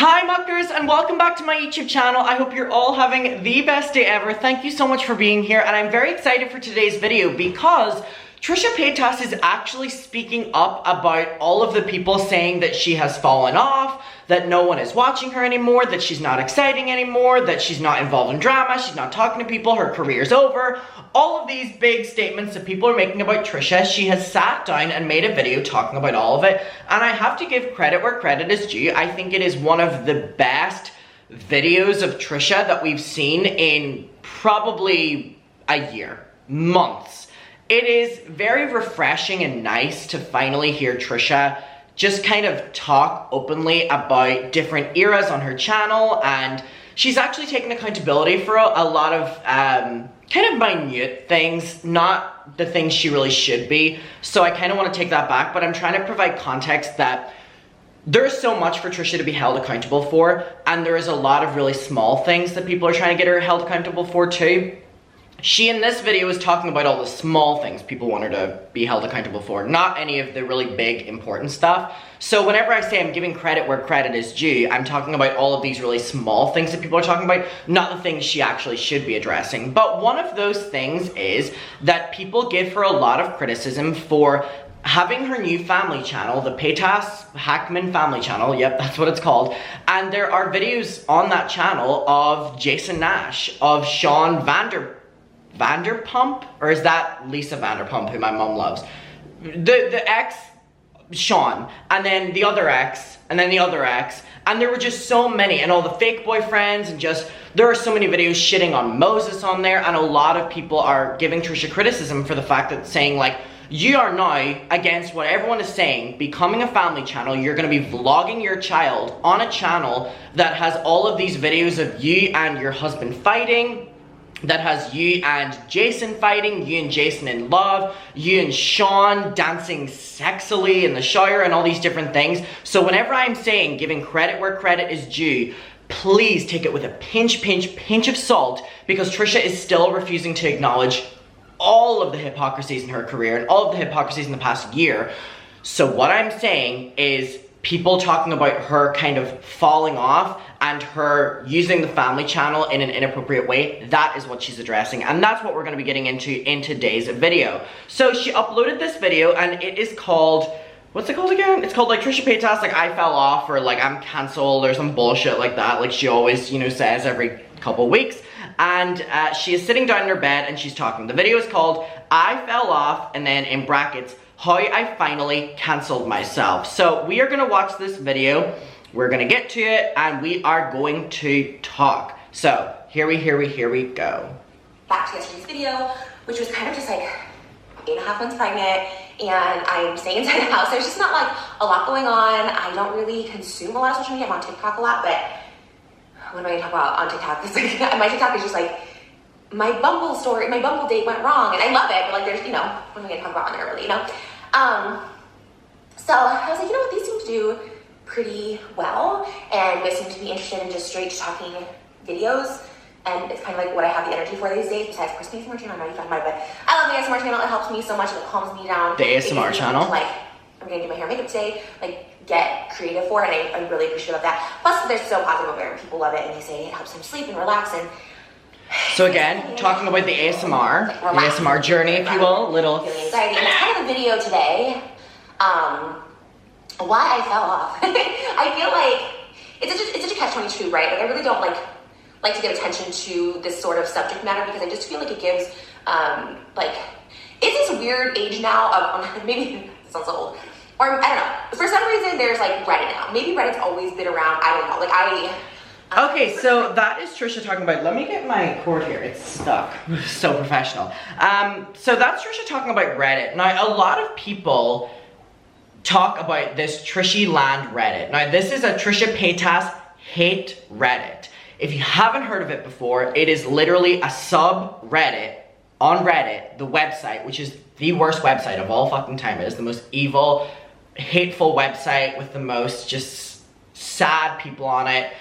Hi muckers, and welcome back to my YouTube channel. I hope you're all having the best day ever. Thank you so much for being here, and I'm very excited for today's video because Trisha Paytas is actually speaking up about all of the people saying that she has fallen off, that no one is watching her anymore, that she's not exciting anymore, that she's not involved in drama, she's not talking to people, her career's over. All of these big statements that people are making about Trisha, she has sat down and made a video talking about all of it, and I have to give credit where credit is due. I think it is one of the best videos of Trisha that we've seen in probably a year, months. It is very refreshing and nice to finally hear Trisha just kind of talk openly about different eras on her channel, and she's actually taken accountability for a lot of kind of minute things, not the things she really should be. So I kind of want to take that back, but I'm trying to provide context that there's so much for Trisha to be held accountable for, and there is a lot of really small things that people are trying to get her held accountable for too. She in this video is talking about all the small things people want her to be held accountable for, not any of the really big important stuff. So whenever I say I'm giving credit where credit is due, I'm talking about all of these really small things that people are talking about, not the things she actually should be addressing. But one of those things is that people give her a lot of criticism for having her new family channel, the Paytas Hackman family channel, yep, that's what it's called, and there are videos on that channel of Jason Nash, of Sean Vanderpump, or is that Lisa Vanderpump, who my mom loves? The ex, Sean, and then the other ex, and then the other ex, and there were just so many, and all the fake boyfriends, and just, there are so many videos shitting on Moses on there, and a lot of people are giving Trisha criticism for the fact that saying like, you are now against what everyone is saying, becoming a family channel, you're gonna be vlogging your child on a channel that has all of these videos of you and your husband fighting, that has you and Jason fighting, you and Jason in love, you and Sean dancing sexily in the shower, and all these different things. So whenever I'm saying giving credit where credit is due, please take it with a pinch of salt, because Trisha is still refusing to acknowledge all of the hypocrisies in her career and all of the hypocrisies in the past year. So what I'm saying is people talking about her kind of falling off and her using the family channel in an inappropriate way, that is what she's addressing, and that's what we're going to be getting into in today's video. So she uploaded this video, and it is called, what's it called again? It's called like Trisha Paytas, like I fell off, or like I'm cancelled, or some bullshit like that, like she always, you know, says every couple weeks. And she is sitting down in her bed and she's talking. The video is called I Fell Off, and then in brackets, how I finally cancelled myself. So we are gonna watch this video, we're gonna get to it, and we are going to talk. So here we go. Back to yesterday's video, which was kind of just like 8.5 months pregnant, and I'm staying inside the house. There's just not like a lot going on. I don't really consume a lot of social media. I'm on TikTok a lot, but what am I gonna talk about on TikTok? It's like, my TikTok is just like, my Bumble story, my Bumble date went wrong, and I love it, but like there's, you know, what am I gonna talk about on there really, you know? So I was like, you know what, these seem to do pretty well, and they seem to be interested in just straight talking videos, and it's kind of like what I have the energy for these days, besides of course the ASMR channel. I know you talking about it, but I love the ASMR channel. It helps me so much, and it calms me down. The ASMR channel? Like, I'm gonna do my hair and makeup today, like get creative for it, and I'm really appreciative of that. Plus they're so positive about it, and people love it, and they say it helps them sleep and relax. And so again, talking about the ASMR, like the ASMR journey, if you will, little anxiety. And it's kind of the video today, why I fell off. I feel like it's such a catch-22, right? Like I really don't like to give attention to this sort of subject matter, because I just feel like it gives like, it's this weird age now of maybe it sounds old, or I don't know, for some reason there's like Reddit now. Maybe Reddit's always been around, I don't know, like okay, so that is Trisha talking about, let me get my cord here, it's stuck, so professional. So that's Trisha talking about Reddit. Now, a lot of people talk about this Trishy Land Reddit. Now, this is a Trisha Paytas hate Reddit. If you haven't heard of it before, it is literally a subreddit on Reddit, the website, which is the worst website of all fucking time. It is the most evil, hateful website with the most just sad people on it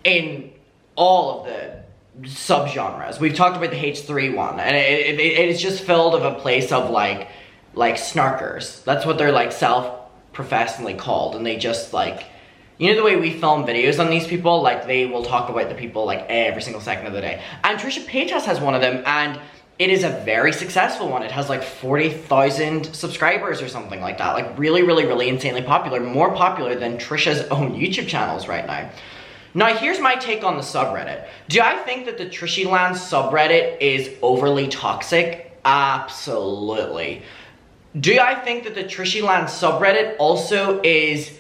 in all of the subgenres. We've talked about the H3 one, and it is just filled of a place of like snarkers. That's what they're like self-professionally called, and they just like You know the way we film videos on these people? Like, they will talk about the people like every single second of the day. And Trisha Paytas has one of them, and it is a very successful one. It has like 40,000 subscribers or something like that. Like really, really, really insanely popular. More popular than Trisha's own YouTube channels right now. Now, here's my take on the subreddit. Do I think that the Trishyland subreddit is overly toxic? Absolutely. Do I think that the Trishyland subreddit also is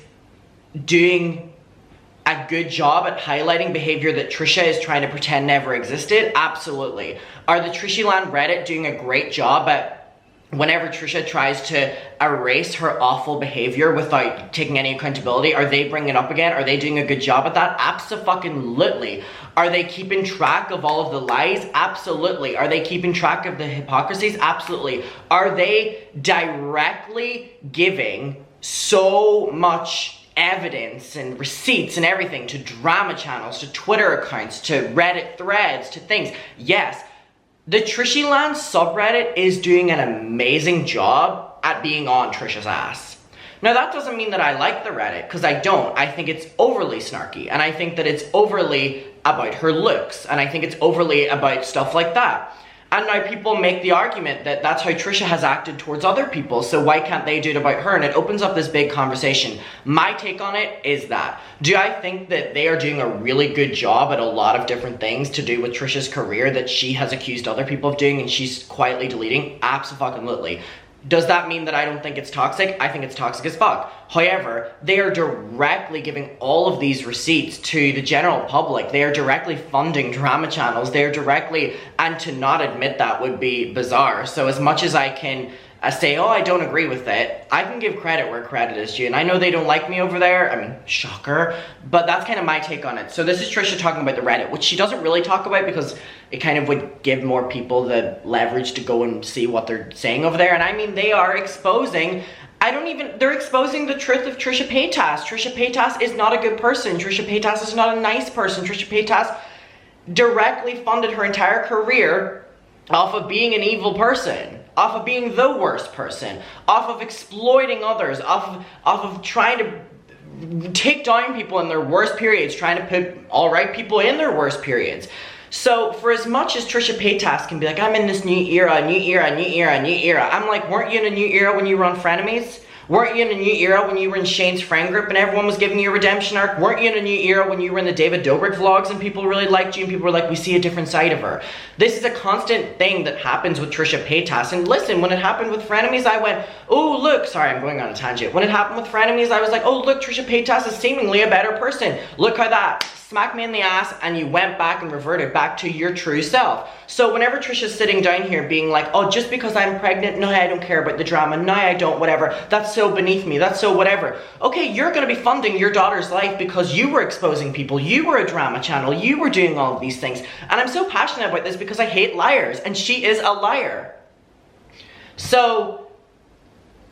doing a good job at highlighting behavior that Trisha is trying to pretend never existed? Absolutely. Are the Trishyland Reddit doing a great job at whenever Trisha tries to erase her awful behavior without taking any accountability? Are they bringing it up again? Are they doing a good job at that? Abso-fucking-lutely. Are they keeping track of all of the lies? Absolutely. Are they keeping track of the hypocrisies? Absolutely. Are they directly giving so much evidence and receipts and everything to drama channels, to Twitter accounts, to Reddit threads, to things? Yes. The Trishyland subreddit is doing an amazing job at being on Trisha's ass. Now, that doesn't mean that I like the Reddit, because I don't. I think it's overly snarky, and I think that it's overly about her looks, and I think it's overly about stuff like that. And now people make the argument that that's how Trisha has acted towards other people, so why can't they do it about her? And it opens up this big conversation. My take on it is that, do I think that they are doing a really good job at a lot of different things to do with Trisha's career that she has accused other people of doing and she's quietly deleting? Absolutely. Does that mean that I don't think it's toxic? I think it's toxic as fuck. However, they are directly giving all of these receipts to the general public. They are directly funding drama channels. They are directly, and to not admit that would be bizarre. So as much as I can say, oh, I don't agree with it, I can give credit where credit is due. And I know they don't like me over there. I mean, shocker. But that's kind of my take on it. So this is Trisha talking about the Reddit, which she doesn't really talk about because it kind of would give more people the leverage to go and see what they're saying over there. And I mean, they are exposing, they're exposing the truth of Trisha Paytas. Trisha Paytas is not a good person. Trisha Paytas is not a nice person. Trisha Paytas directly funded her entire career off of being an evil person, off of being the worst person, off of exploiting others, off of trying to take down people in their worst periods, trying to put all right people in their worst periods. So for as much as Trisha Paytas can be like, I'm in this new era, I'm like, weren't you in a new era when you were on Frenemies? Weren't you in a new era when you were in Shane's friend group and everyone was giving you a redemption arc? Weren't you in a new era when you were in the David Dobrik vlogs and people really liked you and people were like, we see a different side of her? This is a constant thing that happens with Trisha Paytas. And listen, when it happened with Frenemies, I went, oh, look, sorry, I'm going on a tangent. When it happened with Frenemies, I was like, oh, look, Trisha Paytas is seemingly a better person. Look how that smacked me in the ass and you went back and reverted back to your true self. So whenever Trisha's sitting down here being like, oh, just because I'm pregnant, no, I don't care about the drama, no, I don't, whatever, that's so beneath me, that's so whatever. Okay, you're gonna be funding your daughter's life because you were exposing people, you were a drama channel, you were doing all of these things. And I'm so passionate about this because I hate liars, and she is a liar. So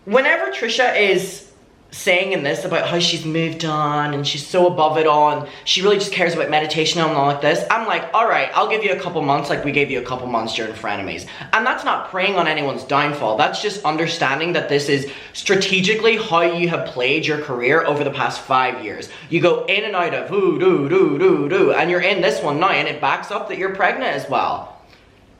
whenever Trisha is saying in this about how she's moved on and she's so above it all and she really just cares about meditation and all like this, I'm like, all right, I'll give you a couple months like we gave you a couple months during Frenemies. And that's not preying on anyone's downfall. That's just understanding that this is strategically how you have played your career over the past 5 years. You go in and out of and you're in this one now and it backs up that you're pregnant as well.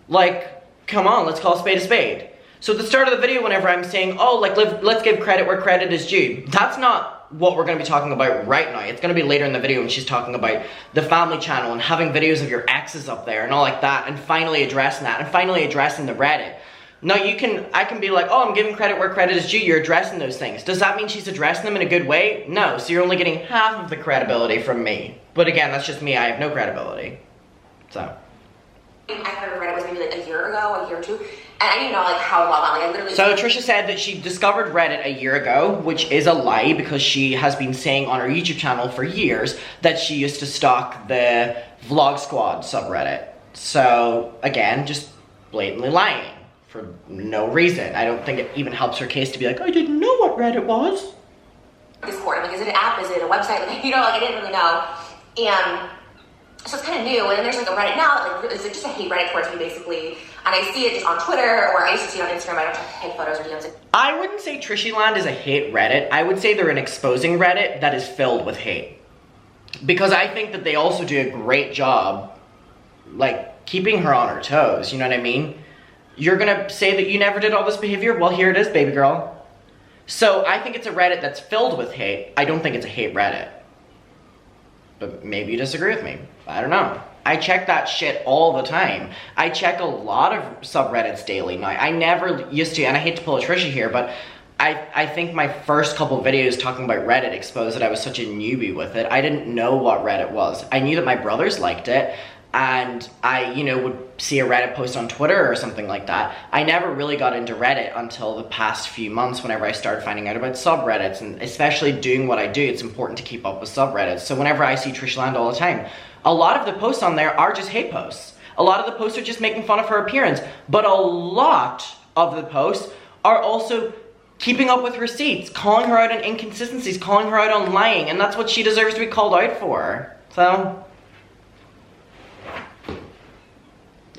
Like, come on, let's call a spade a spade. So at the start of the video, whenever I'm saying, oh, like, let's give credit where credit is due, that's not what we're going to be talking about right now. It's going to be later in the video when she's talking about the family channel and having videos of your exes up there and all like that, and finally addressing that, and finally addressing the Reddit. Now, I can be like, oh, I'm giving credit where credit is due, you're addressing those things. Does that mean she's addressing them in a good way? No, so you're only getting half of the credibility from me. But again, that's just me, I have no credibility. So. I heard Reddit was maybe like a year ago, a year or two. And I didn't know like how long, like I literally... So Trisha said that she discovered Reddit a year ago, which is a lie because she has been saying on her YouTube channel for years that she used to stalk the Vlog Squad subreddit. So again, just blatantly lying for no reason. I don't think it even helps her case to be like, I didn't know what Reddit was. Discord, like is it an app, is it a website? Like, you know, like I didn't really know. And so it's kind of new, and then there's like a Reddit now, like it's just a hate Reddit towards me basically, and I see it just on Twitter, or I used to see it on Instagram. I don't take photos or DMs. I wouldn't say Trishyland is a hate Reddit. I would say they're an exposing Reddit that is filled with hate. because I think that they also do a great job, like, keeping her on her toes, you know what I mean? You're gonna say that you never did all this behavior? Well, here it is, baby girl. So I think it's a Reddit that's filled with hate. I don't think it's a hate Reddit. But maybe you disagree with me. I don't know. I check that shit all the time. I check a lot of subreddits daily now. I never used to, and I hate to pull a Trisha here, but I think my first couple videos talking about Reddit exposed that I was such a newbie with it. I didn't know what Reddit was. I knew that my brothers liked it, and I, you know, would see a Reddit post on Twitter or something like that. I never really got into Reddit until the past few months whenever I started finding out about subreddits, and especially doing what I do, it's important to keep up with subreddits. So whenever I see Trisha Land all the time, a lot of the posts on there are just hate posts. A lot of the posts are just making fun of her appearance, but a lot of the posts are also keeping up with receipts, calling her out on inconsistencies, calling her out on lying, and that's what she deserves to be called out for. So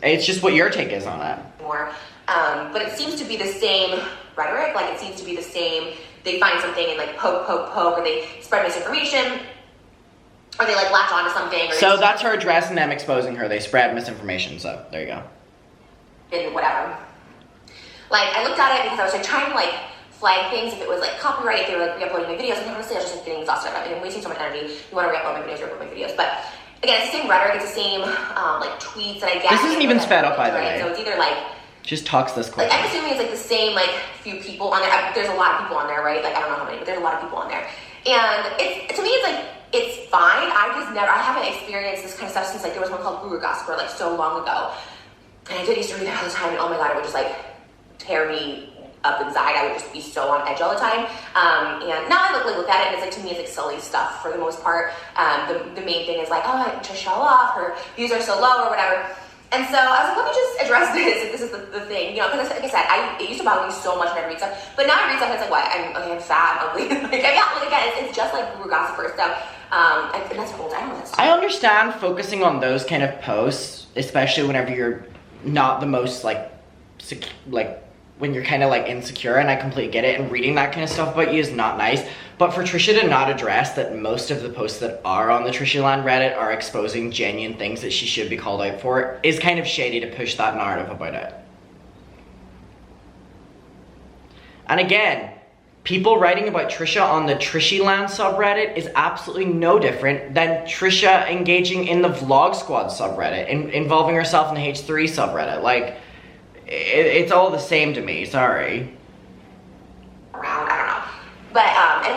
it's just what your take is on it. More, but it seems to be the same rhetoric. Like, it seems to be the same. They find something and like poke, or they spread misinformation, or they like latch onto something. Or so that's her address and them exposing her. They spread misinformation. So there you go. And whatever. Like, I looked at it because I was like trying to like flag things if it was like copyright, if they were like re-uploading my videos, and honestly I was just like getting exhausted about it. I'm wasting so much energy. You want to re-upload my videos, re-upload my videos. But again, it's the same rhetoric, it's the same like tweets that I get. This isn't even sped up, by the way. So it's either like just talks this quick. Like, I'm assuming it's like the same like few people on there. There's a lot of people on there, right? Like, I don't know how many, but there's a lot of people on there. And it's, to me, it's like, it's fine. I haven't experienced this kind of stuff since like there was one called Guru Gospel like so long ago. And I did used to read that all the time, and oh my god, it would just like tear me up inside. I would just be so on edge all the time. And now I look at it, and it's like, to me, it's like silly stuff for the most part. The main thing is like, oh, I just show off, her views are so low or whatever. And so I was like, let me just address this if this is the thing, you know, because like I said, it used to bother me so much when I read stuff, but now I read stuff and it's like, what, I'm fat, I'm ugly, like, yeah, like again, it's just like Guru Gossiper stuff, and that's old, I don't know that stuff. I understand focusing on those kind of posts, especially whenever you're not the most like when you're kind of like insecure, and I completely get it, and reading that kind of stuff about you is not nice. But for Trisha to not address that most of the posts that are on the Trisha Land Reddit are exposing genuine things that she should be called out for is kind of shady to push that narrative about it. And again, people writing about Trisha on the Trishy Land subreddit is absolutely no different than Trisha engaging in the Vlog Squad subreddit, involving herself in the H3 subreddit. Like, it's all the same to me, sorry. Around, I don't know. But, and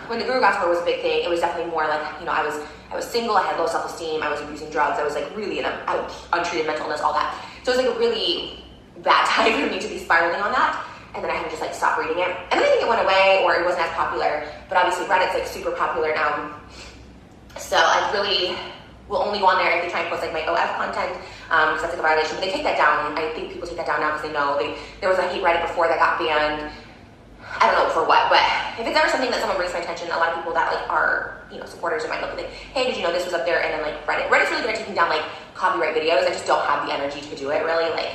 when the Guru Gospel was a big thing, it was definitely more like, you know, I was single, I had low self-esteem, I was abusing drugs, I was like really I was untreated mental illness, all that. So it was like a really bad time for me to be spiraling on that. And then I had to just like stop reading it. And then I think it went away, or it wasn't as popular, but obviously Reddit's like super popular now. So I really will only go on there if they try and post like my OF content, because that's like a violation. But they take that down. I think people take that down now because they know there was a hate Reddit before that got banned. I don't know for what, but if it's ever something that someone brings to my attention, a lot of people that like are, you know, supporters of mine look like, hey, did you know this was up there? And then like Reddit's really good at taking down like copyright videos. I just don't have the energy to do it really. Like,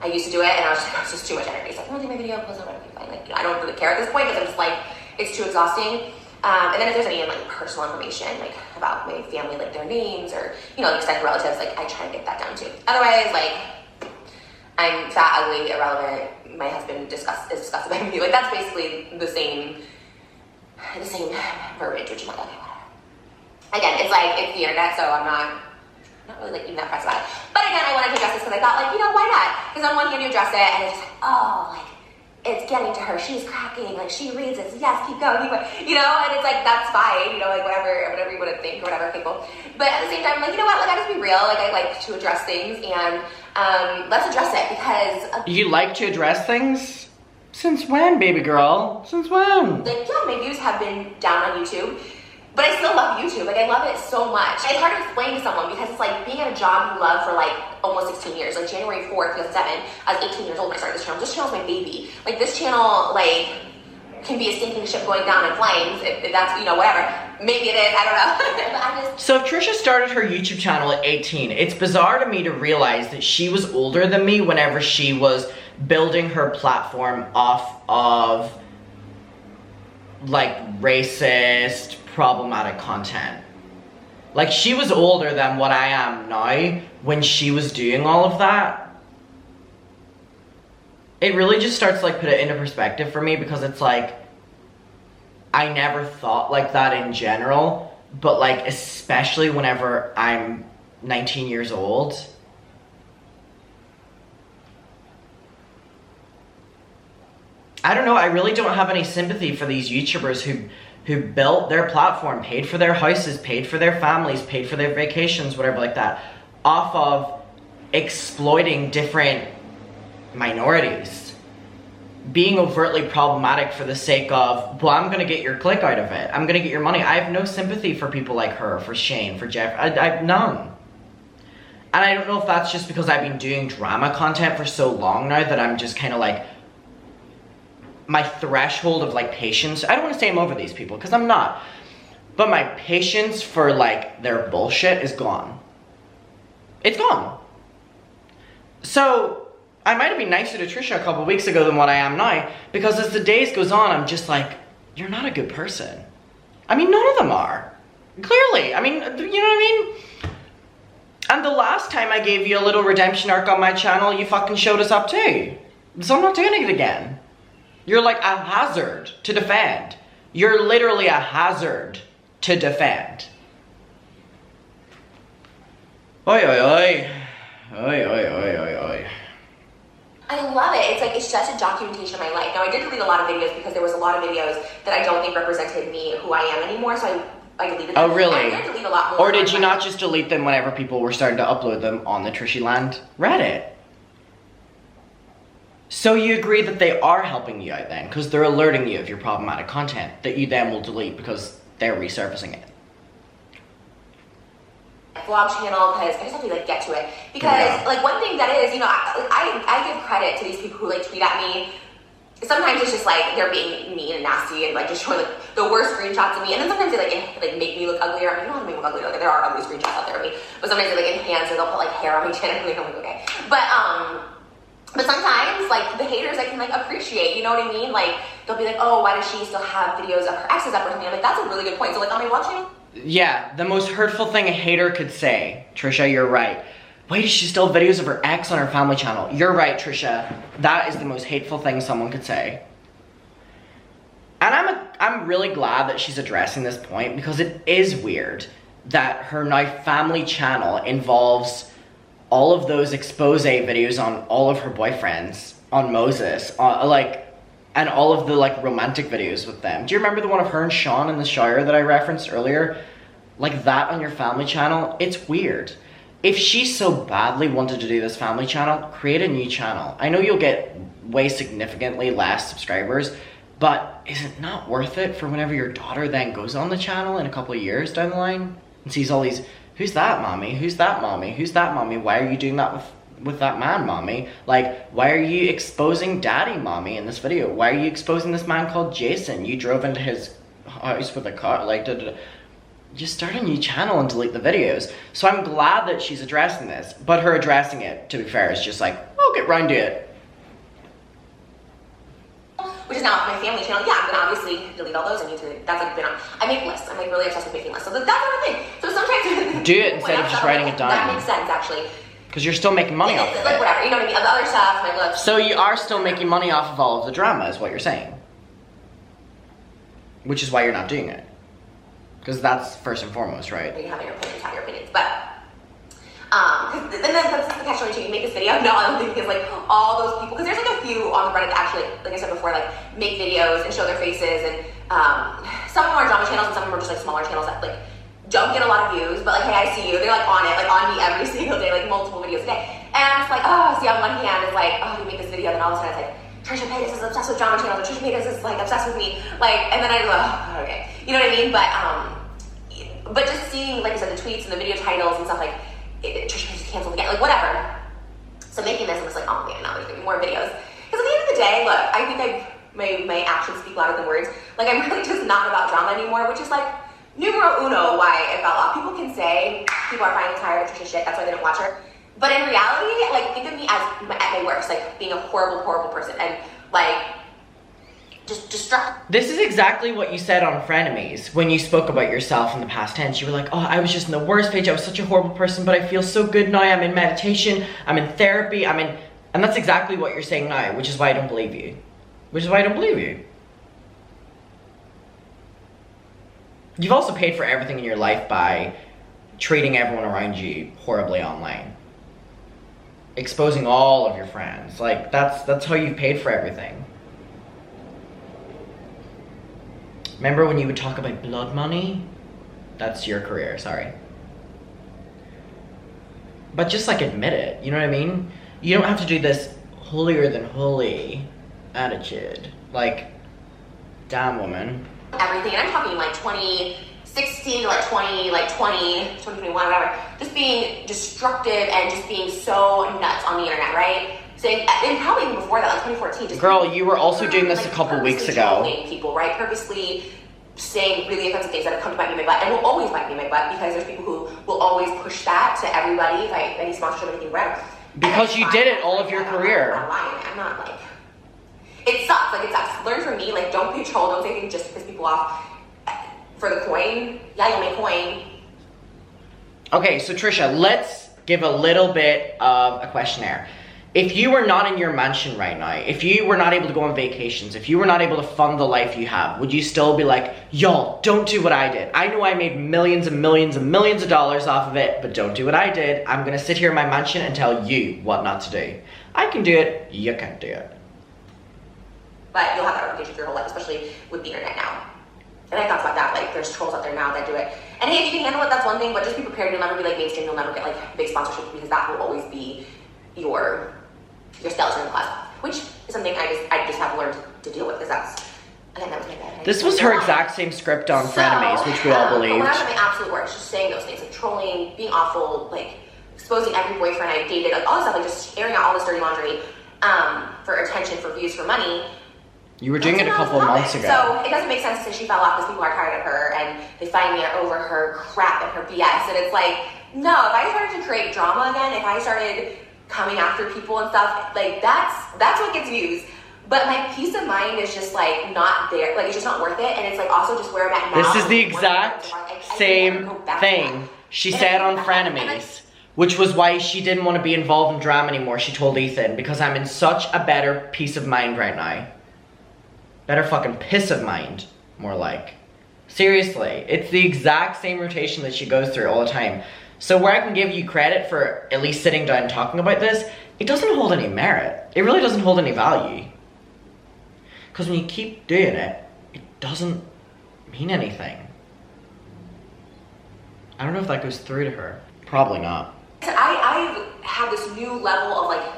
I used to do it, and it's just too much energy. It's like, I'm gonna take my video, post on Reddit, fine. Like, you know, I don't really care at this point because I'm just like, it's too exhausting. And then if there's any like personal information, like about my family, like their names or, you know, extended relatives, like I try to get that down too. Otherwise, like, I'm fat, ugly, irrelevant. My husband is disgusted by me. Like, that's basically the same verbiage, which I'm like, okay, whatever. Again, it's like, it's the internet, so I'm not really like even that pressed about it. But again, I wanted to address this because I thought, like, you know, why not? Because on one hand you address it, and it's just like, oh, like, it's getting to her, she's cracking, like, she reads it, yes, keep going, you know, and it's like, that's fine, you know, like, whatever you want to think, or whatever, okay, cool. But at the same time, like, you know what, like, I just be real, like, I like to address things, and let's address it, because... You like to address things? Since when, baby girl? Since when? Like, yeah, my views have been down on YouTube, but I still love YouTube. Like, I love it so much. It's hard to explain to someone because it's like being at a job you love for like almost 16 years. Like January 4th, 2007, I was 18 years old when I started this channel. This channel's my baby. Like, this channel, like, can be a sinking ship going down in flames if that's, you know, whatever. Maybe it is, I don't know. But I just... So if Trisha started her YouTube channel at 18, it's bizarre to me to realize that she was older than me whenever she was building her platform off of like racist, problematic content. Like, she was older than what I am now when she was doing all of that. It really just starts to, like, put it into perspective for me, because it's like, I never thought like that in general, but like, especially whenever I'm 19 years old. I don't know, I really don't have any sympathy for these YouTubers who built their platform, paid for their houses, paid for their families, paid for their vacations, whatever like that, off of exploiting different minorities. Being overtly problematic for the sake of, well, I'm gonna get your click out of it. I'm gonna get your money. I have no sympathy for people like her, for Shane, for Jeff. I have none. And I don't know if that's just because I've been doing drama content for so long now that I'm just kind of like, my threshold of like patience, I don't want to say I'm over these people, because I'm not. But my patience for like their bullshit is gone. It's gone. So, I might have been nicer to Trisha a couple weeks ago than what I am now, because as the days goes on, I'm just like, you're not a good person. I mean, none of them are. Clearly. I mean, you know what I mean? And the last time I gave you a little redemption arc on my channel, you fucking showed us up too. So I'm not doing it again. You're like a hazard to defend. You're literally a hazard to defend. Oi, oi, oi. Oi, oi, oi, oi, oi. I love it. It's like, it's just a documentation of my life. Now, I did delete a lot of videos because there was a lot of videos that I don't think represented me, who I am anymore, so I deleted them. Oh, really? And I did delete a lot more. Or did you not just delete them whenever people were starting to upload them on the Trishy Land Reddit? So you agree that they are helping you out then, because they're alerting you of your problematic content that you then will delete because they're resurfacing it. Vlog channel, because I just have to like get to it, because like one thing that is, you know, I give credit to these people who like tweet at me. Sometimes it's just like they're being mean and nasty and like just showing like the worst screenshots of me, and then sometimes they like make me look uglier. I mean, you don't have to make me look ugly, like there are ugly screenshots out there of me, but sometimes they like enhance it. They'll put like hair on my chin and I'm like, okay, but sometimes like the haters I can like appreciate, you know what I mean? Like they'll be like, oh, why does she still have videos of her exes up or something? I'm like, that's a really good point. So like on my vlog channel. Yeah, the most hurtful thing a hater could say, Trisha, you're right. Why does she still have videos of her ex on her family channel? You're right, Trisha. That is the most hateful thing someone could say. And I'm really glad that she's addressing this point, because it is weird that her now family channel involves all of those expose videos on all of her boyfriends, on Moses, and all of the like romantic videos with them. Do you remember the one of her and Sean in the shower that I referenced earlier? Like that on your family channel? It's weird. If she so badly wanted to do this family channel, create a new channel. I know you'll get way significantly less subscribers, but is it not worth it for whenever your daughter then goes on the channel in a couple of years down the line and sees all these, who's that mommy? Who's that mommy? Who's that mommy? Why are you doing that with that man, mommy? Like, why are you exposing daddy, mommy, in this video? Why are you exposing this man called Jason? You drove into his house with a car, like, just start a new channel and delete the videos. So I'm glad that she's addressing this, but her addressing it, to be fair, is just like, I'll get round to it. Which is now my family channel. Yeah, I'm gonna obviously delete all those. That's like I make lists. I'm like really obsessed with making lists. So that's another thing. So sometimes do it instead of just writing it down. That makes sense actually. Because you're still making money off of it. Like whatever, you know what I mean? The other stuff, my looks. So you are still making money off of all of the drama, is what you're saying. Which is why you're not doing it. Because that's first and foremost, right? You have your opinions, but and then that's the catch-22. You make this video. No, I don't think because like all those people, because there's like a few on the Reddit that actually, like I said before, like make videos and show their faces, and some of them are drama channels and some of them are just like smaller channels that like don't get a lot of views, but like, hey, I see you. They're like on it, like on me every single day, like multiple videos a day. And I'm just like, oh, see, on one hand, it's like, oh, you make this video, then all of a sudden it's like, Trisha Paytas is obsessed with drama channels, or Trisha Paytas is like obsessed with me, like, and then I go, oh, okay, you know what I mean? But just seeing, like I said, the tweets and the video titles and stuff like, Trisha Paytas canceled again, like whatever. So making this, I'm just like, oh man, now there's gonna be more videos. Because at the end of the day, look, I think my actions speak louder than words. Like I'm really just not about drama anymore, which is like numero uno why it fell off. People can say people are finally tired of Trisha shit, that's why they don't watch her. But in reality, like think of me as at my worst, like being a horrible, horrible person, and like just destructive. This is exactly what you said on Frenemies when you spoke about yourself in the past tense. You were like, oh, I was just in the worst page. I was such a horrible person, but I feel so good now. I'm in meditation. I'm in therapy. And that's exactly what you're saying now, which is why I don't believe you. Which is why I don't believe you. You've also paid for everything in your life by treating everyone around you horribly online. Exposing all of your friends. Like, that's how you've paid for everything. Remember when you would talk about blood money? That's your career, sorry. But just like admit it, you know what I mean? You don't have to do this holier than holy attitude. Like, damn woman. Everything, and I'm talking like 2016 to like 2021, whatever. Just being destructive and just being so nuts on the internet, right? Saying, and probably even before that, like 2014. Just girl, you were also doing this like, a couple weeks ago. People, right? Purposely saying really offensive things that have come to bite me in my butt and will always bite me in my butt because there's people who will always push that to everybody if any sponsorship, anything, whatever. Because you did it all of your career. I'm not lying. I'm not like, it sucks. Like, it sucks. Learn from me. Like, don't be a troll. Don't say anything just to piss people off for the coin. Yeah, you'll make coin. Okay, so Trisha, let's give a little bit of a questionnaire. If you were not in your mansion right now, if you were not able to go on vacations, if you were not able to fund the life you have, would you still be like, y'all, don't do what I did. I know I made millions and millions and millions of dollars off of it, but don't do what I did. I'm gonna sit here in my mansion and tell you what not to do. I can do it, you can't do it. But you'll have that reputation for your whole life, especially with the internet now. And I thought about that, like, there's trolls out there now that do it. And hey, if you can handle it, that's one thing, but just be prepared. You'll never be like mainstream, you'll never get like big sponsorship because that will always be your skeleton in the closet, which is something I just have learned to deal with because that's, again, that was my bad. This was her exact same script on Frenemies, which we all believed. But when I was at my absolute worst, just saying those things, like trolling, being awful, like exposing every boyfriend I dated, like all this stuff, like just airing out all this dirty laundry for attention, for views, for money. You were doing it a couple of months ago. So it doesn't make sense to say she fell off because people are tired of her and they find me over her crap and her BS. And it's like, no, if I started to create drama again, if I started coming after people and stuff, like that's what gets views. But my peace of mind is just like not there. Like it's just not worth it. And it's like also just where I'm at now. This is the exact same thing she said on Frenemies, which was why she didn't want to be involved in drama anymore. She told Ethan, because I'm in such a better peace of mind right now. Better fucking piss of mind, more like. Seriously, it's the exact same rotation that she goes through all the time. So where I can give you credit for at least sitting down and talking about this, it doesn't hold any merit. It really doesn't hold any value. Because when you keep doing it, it doesn't mean anything. I don't know if that goes through to her. Probably not. I have this new level of like,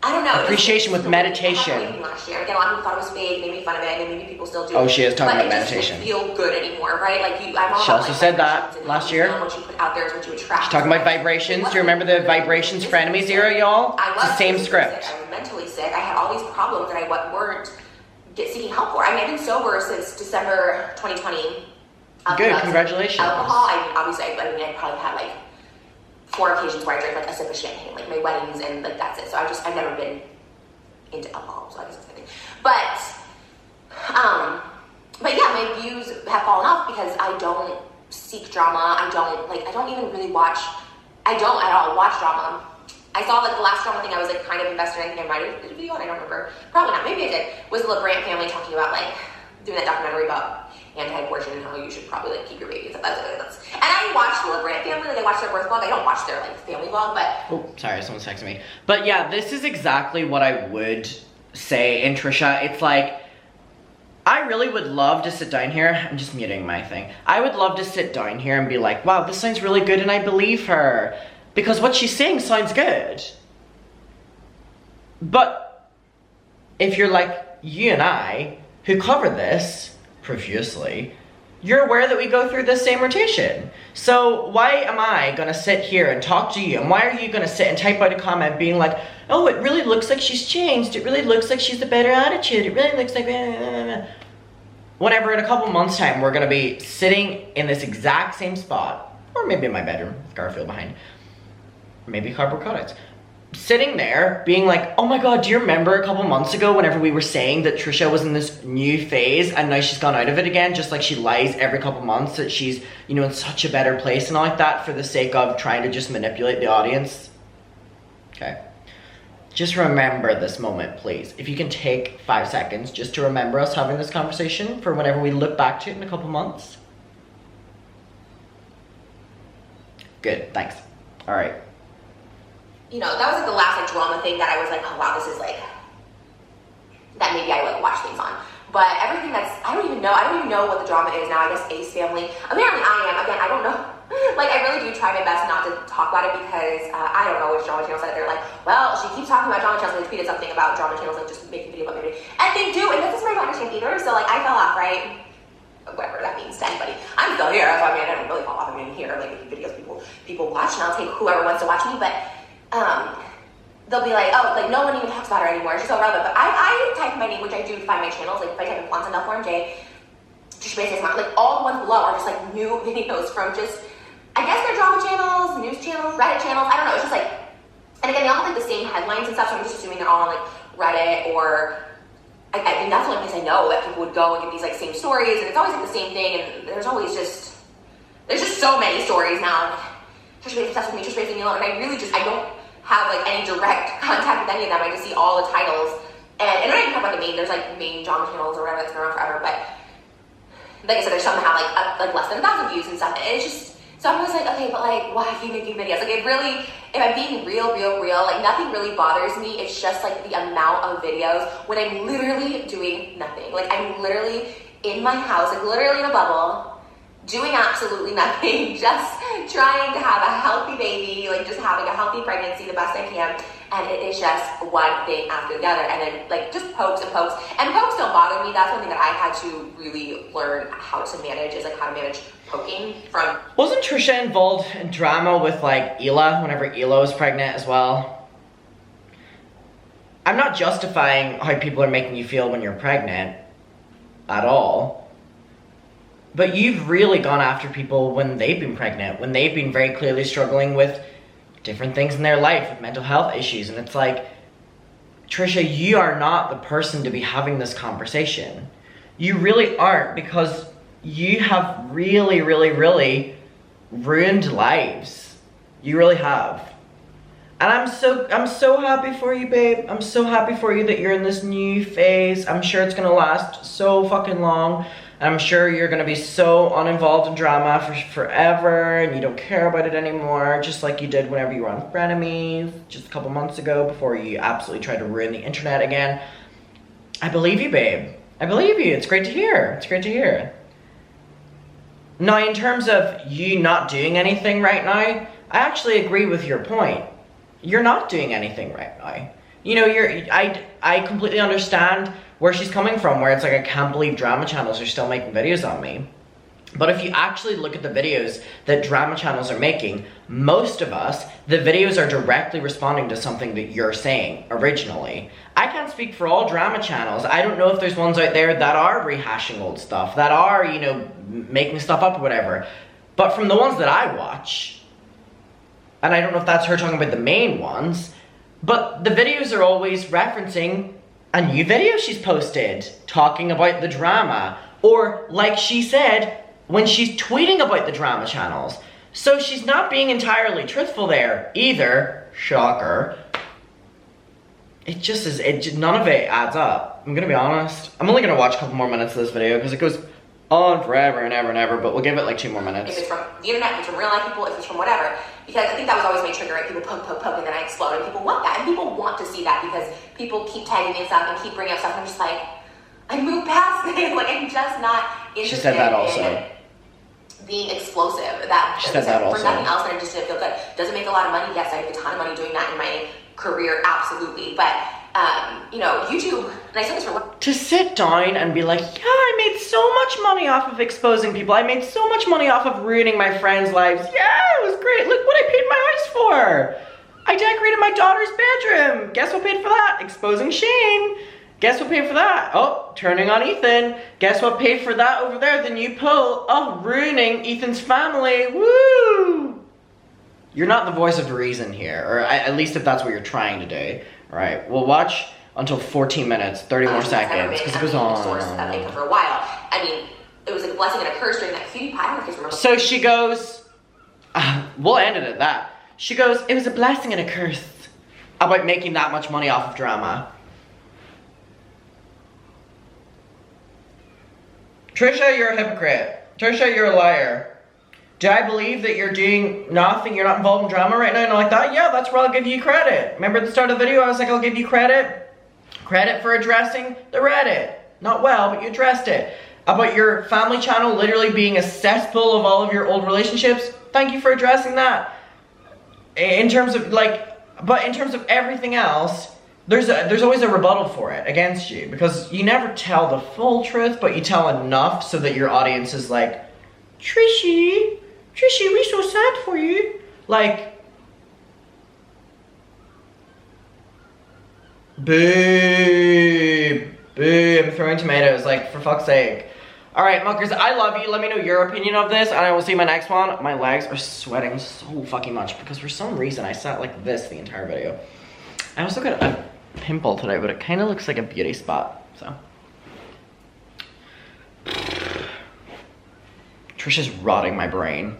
I don't know. Appreciation with meditation. Last year. Again, a lot of people thought it was fake. They made fun of it, and maybe people still do. Oh, she is talking about meditation. But it just doesn't feel good anymore, right? Like I'm all she about, also like, said that last year. What you put out there is what you attract. She's talking about vibrations. Do you remember the vibrations Frenemies era, y'all? It's the same script. I was mentally sick. I had all these problems that I weren't seeking help for. I mean, I've been sober since December 2020. Good, congratulations. Alcohol. I mean, obviously, I probably had like 4 occasions where I drank like a sip of champagne, like my weddings, and like that's it. So I've never been into alcohol, so I guess that's the thing. But yeah, my views have fallen off because I don't seek drama. I don't even really watch. I don't at all watch drama. I saw like the last drama thing I was like kind of invested in. I think I might have did a video, and I don't remember. Probably not. Maybe I did. Was the LeBrant family talking about like doing that documentary about anti-abortion and how you should probably like keep your babies. And I watched the LeBrant family. Like I watched their birth vlog. I don't watch their like family vlog, but oh, sorry, someone's texting me. But yeah, this is exactly what I would say in Trisha. It's like, I really would love to sit down here. I'm just muting my thing. I would love to sit down here and be like, wow, this sounds really good, and I believe her. Because what she's saying sounds good. But if you're like you and I, who cover this profusely, you're aware that we go through this same rotation. So why am I gonna sit here and talk to you? And why are you gonna sit and type out a comment being like, oh, it really looks like she's changed. It really looks like she's a better attitude. It really looks like... Whenever in a couple months' time, we're gonna be sitting in this exact same spot, or maybe in my bedroom with Garfield behind, maybe cardboard cutouts. sitting there being like, oh my god, do you remember a couple months ago whenever we were saying that Trisha was in this new phase and now she's gone out of it again, just like she lies every couple months that she's, you know, in such a better place and all like that for the sake of trying to just manipulate the audience? Okay. Just remember this moment, please. If you can take 5 seconds just to remember us having this conversation for whenever we look back to it in a couple months. Good, thanks. All right. You know, that was like the last like drama thing that I was like, oh wow, this is like, that maybe I like watch things on. But everything that's, I don't even know what the drama is now. I guess Ace Family. Apparently I am. Again, I don't know. Like I really do try my best not to talk about it because I don't know which drama channels that they're like, well, she keeps talking about drama channels and they tweeted something about drama channels like just making a video about maybe. And they do, and this is what I don't understand either. So like I fell off, right? Whatever that means to anybody. I'm still here, so I mean I don't really fall off. I'm in here, like the videos people watch, and I'll take whoever wants to watch me, but they'll be like, oh, like no one even talks about her anymore. She's so relevant. But I type my name, which I do to find my channels. Like if I type in Kwanzaa Melform J, Trisha Paytas, like all the ones below are just like new videos from just, I guess they're drama channels, news channels, Reddit channels. I don't know. It's just like, and again, they all have like the same headlines and stuff. So I'm just assuming they're all on like Reddit or. I mean, that's the only place I know that people would go and get these like same stories, and it's always like the same thing. And there's just so many stories now. Trisha Paytas obsessed with me, Trisha Paytas and I really just, I don't have like any direct contact with any of them. I just see all the titles, and I don't even talk about the main. There's like main drama channels or whatever that's been around forever, but like I said, there's some that have like less than 1,000 views and stuff. And it's just, so I'm always like, okay, but like, why are you making videos? Like it really, if I'm being real, like nothing really bothers me. It's just like the amount of videos when I'm literally doing nothing. Like I'm literally in my house, like literally in a bubble, doing absolutely nothing, just trying to have a healthy baby, like just having a healthy pregnancy the best I can. And it is just one thing after the other. And then like just pokes. And pokes don't bother me. That's one thing that I had to really learn how to manage, is like how to manage poking from. Wasn't Trisha involved in drama with like Ela whenever Ela was pregnant as well? I'm not justifying how people are making you feel when you're pregnant at all. But you've really gone after people when they've been pregnant, when they've been very clearly struggling with different things in their life, with mental health issues. And it's like, Trisha, you are not the person to be having this conversation. You really aren't, because you have really, really, really ruined lives. You really have. And I'm so happy for you, babe. I'm so happy for you that you're in this new phase. I'm sure it's gonna last so fucking long. I'm sure you're gonna be so uninvolved in drama for forever, and you don't care about it anymore, just like you did whenever you were on Frenemies just a couple months ago before you absolutely tried to ruin the internet again. I believe you, babe. I believe you. It's great to hear. It's great to hear. Now, in terms of you not doing anything right now, I actually agree with your point. You're not doing anything right now. You know, I completely understand where she's coming from, where it's like, I can't believe drama channels are still making videos on me. But if you actually look at the videos that drama channels are making, most of us, the videos are directly responding to something that you're saying originally. I can't speak for all drama channels. I don't know if there's ones out there that are rehashing old stuff, that are, you know, making stuff up or whatever. But from the ones that I watch, and I don't know if that's her talking about the main ones, but the videos are always referencing a new video she's posted talking about the drama, or like she said when she's tweeting about the drama channels. So she's not being entirely truthful there either. Shocker. It just is, none of it adds up. I'm gonna be honest. I'm only gonna watch a couple more minutes of this video because it goes on forever and ever and ever, but we'll give it like 2 more minutes. If it's from the internet, if it's from real life people, if it's from whatever. Because I think that was always my trigger, right? People poke, and then I explode, and people want that. And people want to see that because people keep tagging me and stuff and keep bringing up stuff, and I'm just like, I moved past it. Like, I'm just not interested. She said that also. Being explosive. She said that also. For nothing else, and I just didn't feel good. Does it make a lot of money? Yes, I make a ton of money doing that in my career, absolutely. But, you know, YouTube, and I said this for what? To sit down and be like, yeah, I made so much money off of exposing people. I made so much money off of ruining my friends' lives. Yeah, it was great. Look what I paid my house for. I decorated my daughter's bedroom. Guess what paid for that? Exposing Shane. Guess what paid for that? Oh, turning on Ethan. Guess what paid for that over there? The new poll. Oh, ruining Ethan's family. Woo! You're not the voice of reason here, or at least if that's what you're trying to do. All right, we'll watch until 14 minutes, 30 more seconds, because it goes on. Source of income for a while. I mean, it was like a blessing and a curse during that cutie pie. I don't know if you remember. So she goes, we'll end it at that. She goes, it was a blessing and a curse about making that much money off of drama. Trisha, you're a hypocrite. Trisha, you're a liar. Do I believe that you're doing nothing, you're not involved in drama right now and like that? Yeah, that's where I'll give you credit. Remember at the start of the video, I was like, I'll give you credit. Credit for addressing the Reddit. Not well, but you addressed it. About your family channel literally being a cesspool of all of your old relationships. Thank you for addressing that. In terms of but in terms of everything else, there's always a rebuttal for it against you. Because you never tell the full truth, but you tell enough so that your audience is like, Trishy, we're so sad for you. Like, boo, I'm throwing tomatoes, like, for fuck's sake. Alright, muckers, I love you. Let me know your opinion of this, and I will see you in my next one. My legs are sweating so fucking much because for some reason I sat like this the entire video. I also got a pimple today, but it kind of looks like a beauty spot, so. Trisha's rotting my brain.